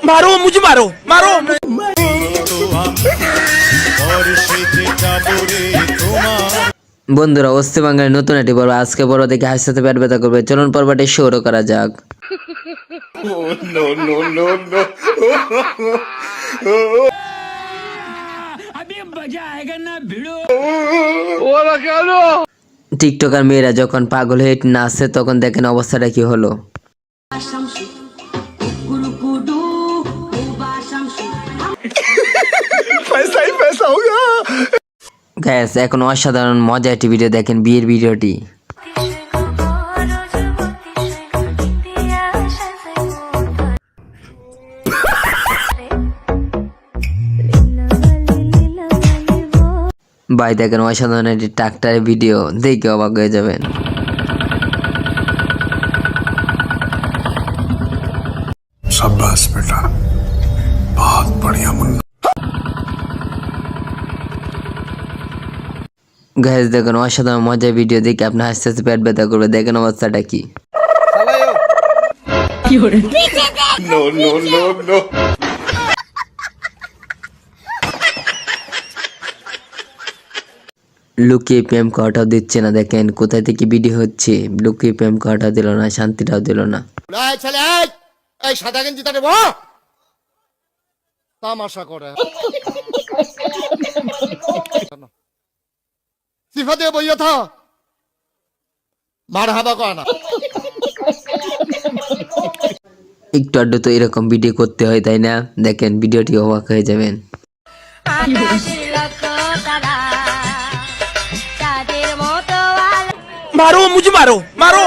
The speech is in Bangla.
मारो मुझे, मारो मारो। বন্ধুরা, অস্তি বাঙালি নতুন একটি পর্ব। আজকে পর্ব দেখে হাসির সাথে পেট ব্যথা করবে। চলুন পর্বটি শুরু করা যাক। টিকটকার মেয়েরা যখন পাগল হয়ে নাচে তখন দেখেন অবস্থাটা কি হলো। গ্যাস এখন অসাধারণ মজা একটি ভিডিও দেখেন, বিয়ের ভিডিওটি। ভাই দেখেন অসাধারণ একটি ট্রাক্টরের ভিডিও, দেখে অবাক হয়ে যাবেন। शाबाश बेटा, बहुत बढ़िया मुन्ना। গ্যাস দেখেন অসাধারণ মজার ভিডিও দেখে আপনার হাসতে হাসতে পেট ব্যথা করবে। দেখেন অবস্থাটা কি। লুকিয়ে প্রেম করাটাও দিচ্ছে না। দেখেন কোথায় থেকে ভিডিও হচ্ছে, লুকিয়ে প্রেম করাটাও দিল না, শান্তিটাও দিল না। সাদা গেঞ্জিটা নেব তামাশা করে সিফা দিয়ে বইয়া থা মার হাবা কয় না। একটু আড্ডু তো এরকম ভিডিও করতে হয়, তাই না? দেখেন ভিডিওটি অবাক হয়ে যাবেন। मारो मुझे, मारो मारो।